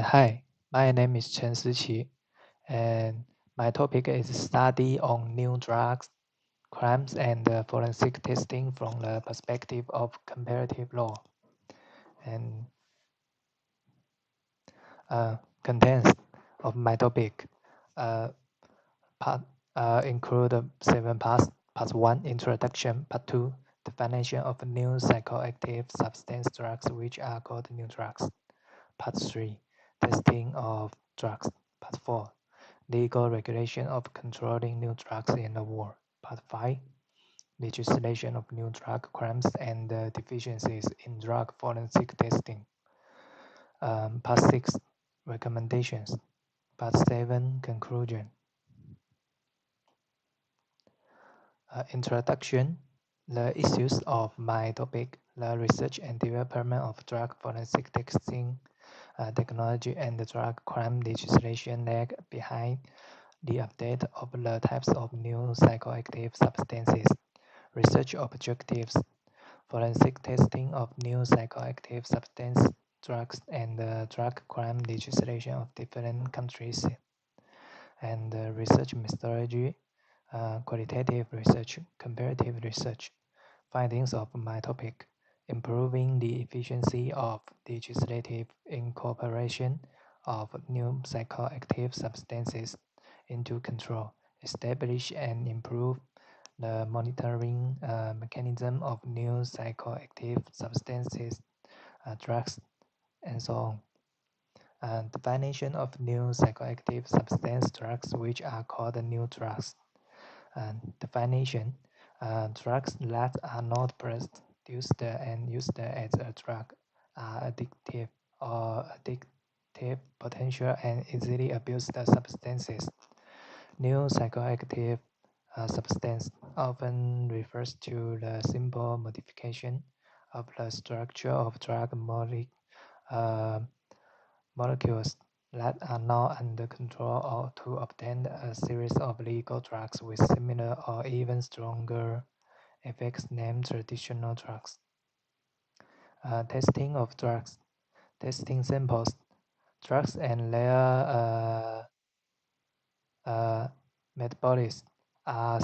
Hi, my name is Chen Siqi, and my topic is study on new drugs, crimes, and forensic testing from the perspective of comparative law. And contents of my topic uh, part include 7 parts. Part 1, introduction. Part 2, definition of new psychoactive substance drugs, which are called new drugs. Part 3, testing of drugs. Part 4, legal regulation of controlling new drugs in the world. Part 5, legislation of new drug crimes and deficiencies in drug forensic testing. Part 6, recommendations. Part 7, conclusion. Introduction. The issues of my topic, the research and development of drug forensic testing technology and the drug crime legislation lag behind the update of the types of new psychoactive substances, research objectives, forensic testing of new psychoactive substance drugs, and the drug crime legislation of different countries, and research methodology, qualitative research, comparative research, findings of my topic, improving the efficiency of legislative incorporation of new psychoactive substances into control, establish and improve the monitoring mechanism of new psychoactive substances, drugs, and so on. Definition of new psychoactive substance drugs, which are called new drugs. Definition: drugs that are not produced and used as a drug are addictive or addictive potential and easily abused substances. New psychoactive substance often refers to the simple modification of the structure of drug uh, molecules that are now under control or to obtain a series of legal drugs with similar or even stronger effects named traditional drugs. Testing of drugs. Testing samples. Drugs and their metabolites are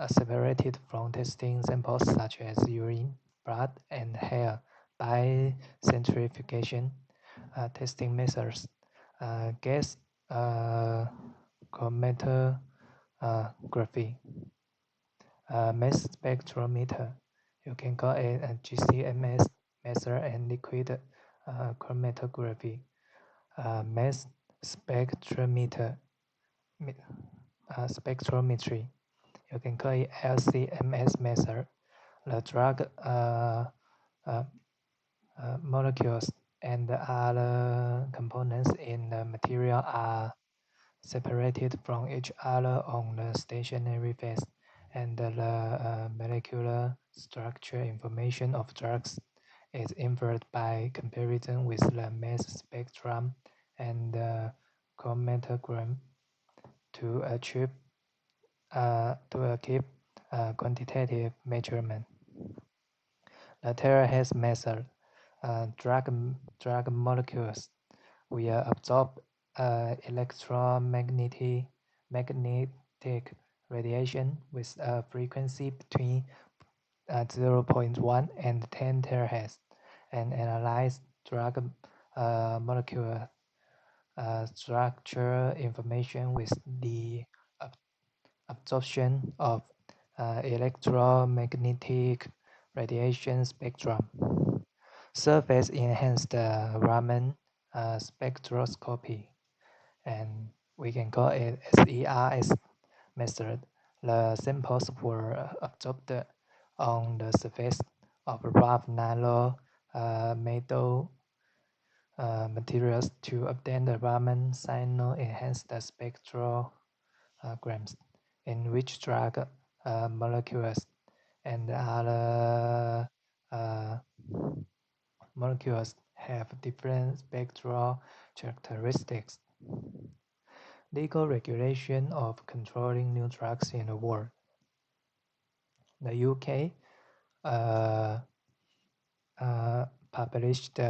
separated from testing samples such as urine, blood, and hair by centrifugation. Testing methods: gas chromatography, mass spectrometer. You can call it a GCMS method, and liquid chromatography, mass spectrometer, spectrometry. You can call it LCMS method. The drug molecules and other components in the material are separated from each other on the stationary phase, and the molecular structure information of drugs is inferred by comparison with the mass spectrum and the chromatogram to achieve quantitative measurement. The terahertz method. Drug molecules will absorb electromagnetic radiation with a frequency between 0.1 and 10 terahertz, and analyze drug molecular structure information with the absorption of electromagnetic radiation spectrum. Surface enhanced Raman spectroscopy, and we can call it SERS method. The samples were absorbed on the surface of rough nylon metal materials to obtain the Raman signal-enhanced spectrograms, in which drug molecules and other molecules have different spectral characteristics. Legal regulation of controlling new drugs in the world. The UK published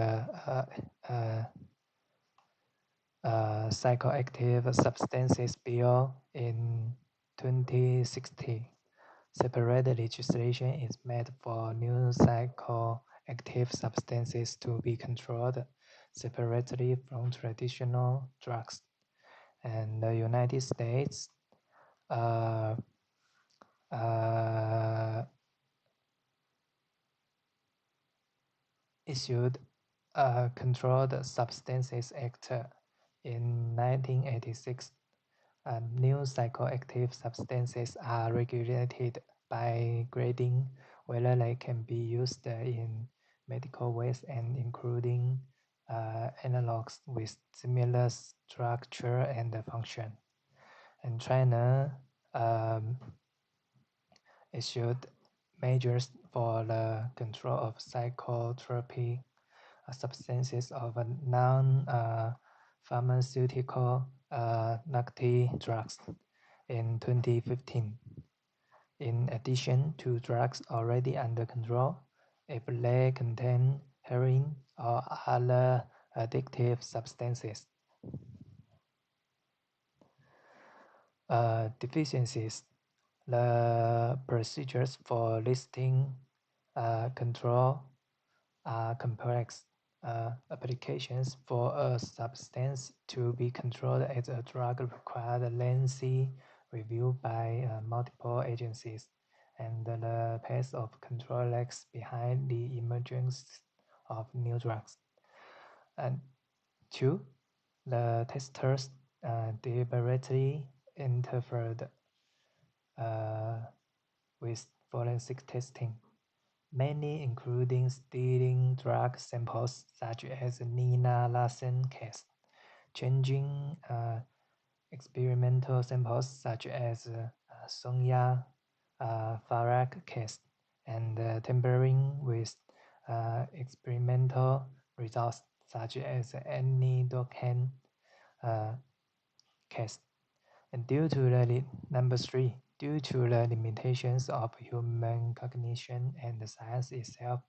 Psychoactive Substances Bill in 2016. Separate legislation is made for new psychoactive substances to be controlled separately from traditional drugs. And the United States uh, uh, issued a Controlled Substances Act in 1986. New psychoactive substances are regulated by grading whether they can be used in medical ways and including analogs with similar structure and function. And China um, issued measures for the control of psychotherapy substances of non-pharmaceutical narcotic drugs in 2015. In addition to drugs already under control, if they contain heroin or other addictive substances. Deficiencies. The procedures for listing control are complex. Applications for a substance to be controlled as a drug require a lengthy review by multiple agencies, and the pace of control lags behind the emergence of new drugs. And two, the testers deliberately interfered uh, with forensic testing, many including stealing drug samples such as Nina Larsen case, changing experimental samples such as Sonia Farag case, and tampering with experimental results such as Annie Dokan uh, case. And number three, due to the limitations of human cognition and the science itself,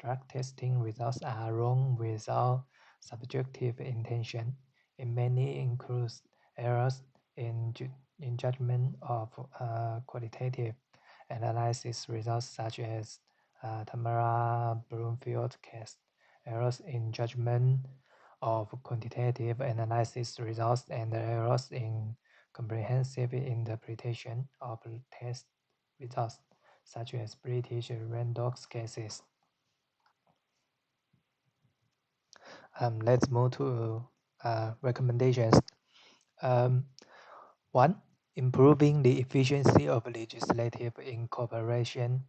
drug testing results are wrong without subjective intention. It many includes errors in judgment of qualitative analysis results such as Tamara Broomfield case, errors in judgment of quantitative analysis results, and errors in comprehensive interpretation of test results, such as British random cases. Let's move to recommendations. Um, one, improving the efficiency of legislative incorporation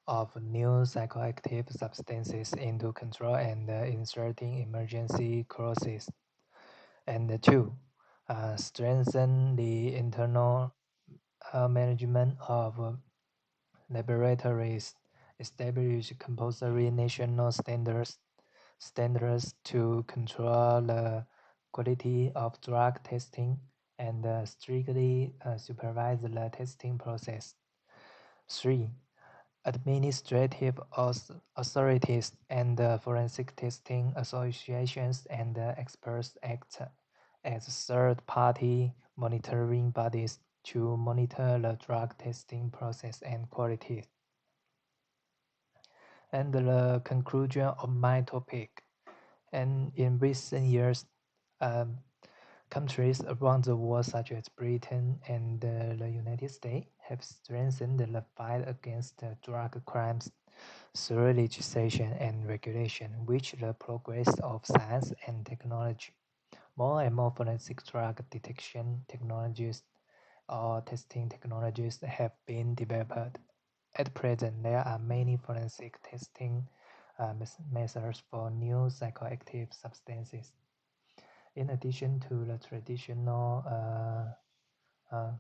of new psychoactive substances into control and inserting emergency clauses. And two, strengthen the internal management of laboratories, establish compulsory national standards to control the quality of drug testing, and strictly supervise the testing process. 3. Administrative authorities and forensic testing associations and experts act as third-party monitoring bodies to monitor the drug testing process and quality. And the conclusion of my topic. And in recent years, um, countries around the world, such as Britain and the United States, have strengthened the fight against drug crimes through legislation and regulation, which the progress of science and technology. More and more forensic drug detection technologies or testing technologies have been developed. At present, there are many forensic testing methods for new psychoactive substances. In addition to the traditional uh,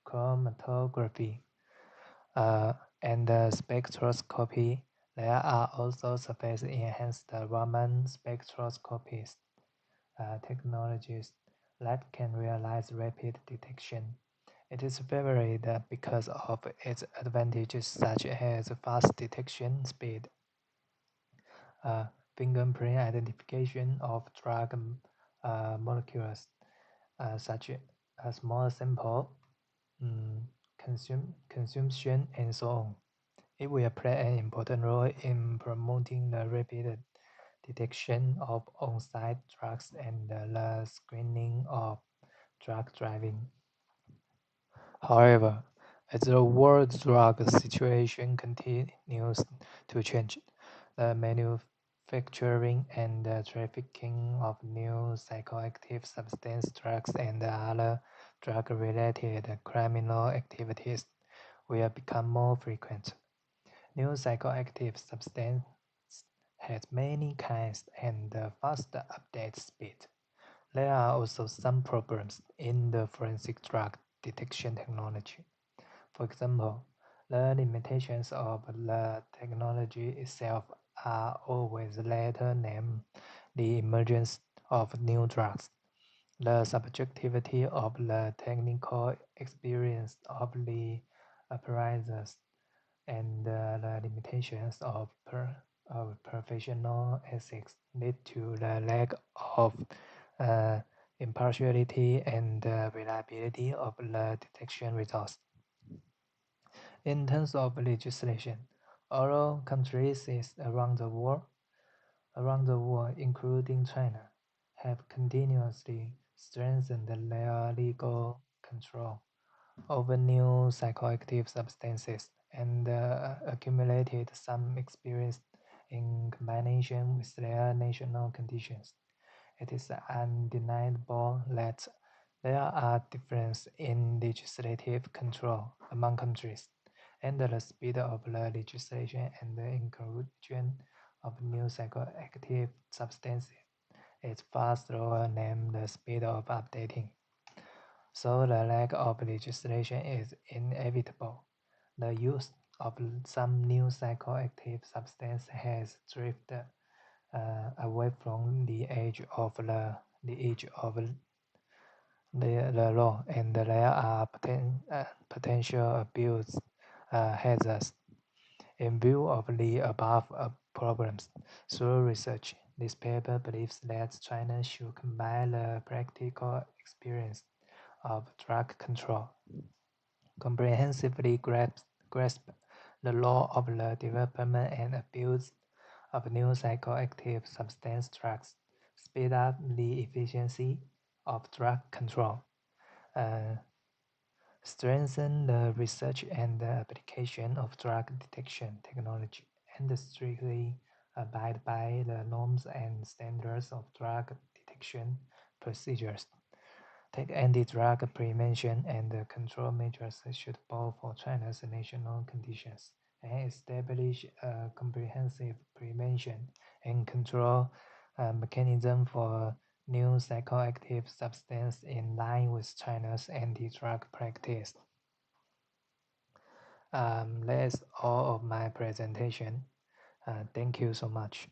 chromatography uh, and spectroscopy, there are also surface-enhanced Raman spectroscopies technologies that can realize rapid detection. It is favored because of its advantages such as fast detection speed, fingerprint identification of drug molecules, such as small sample, mm, consumption, and so on. It will play an important role in promoting the rapid detection of on-site drugs and the screening of drug driving. However, as the world drug situation continues to change, the manufacturing and the trafficking of new psychoactive substance drugs and other drug-related criminal activities will become more frequent. New psychoactive substance has many kinds and fast update speed. There are also some problems in the forensic drug detection technology. For example, the limitations of the technology itself are always later than the emergence of new drugs. The subjectivity of the technical experience of the apparatus and the limitations of professional ethics lead to the lack of uh, impartiality and reliability of the detection results. In terms of legislation, all countries around the world, including China, have continuously strengthened their legal control over new psychoactive substances and accumulated some experience in combination with their national conditions. It is undeniable that there are differences in legislative control among countries, and the speed of the legislation and the inclusion of new psychoactive substances is far slower than the speed of updating. So the lack of legislation is inevitable. The use of some new psychoactive substance has drifted away from the edge of the law, and there are potential abuse hazards. In view of the above problems, through research, this paper believes that China should combine the practical experience of drug control, comprehensively grasp the law of the development and abuse of new psychoactive substance drugs, speed up the efficiency of drug control, uh, strengthen the research and the application of drug detection technology, and strictly abide by the norms and standards of drug detection procedures. Take anti-drug prevention and control measures suitable for China's national conditions, and establish a comprehensive prevention and control mechanism for new psychoactive substance in line with China's anti-drug practice. That's all of my presentation. Thank you so much.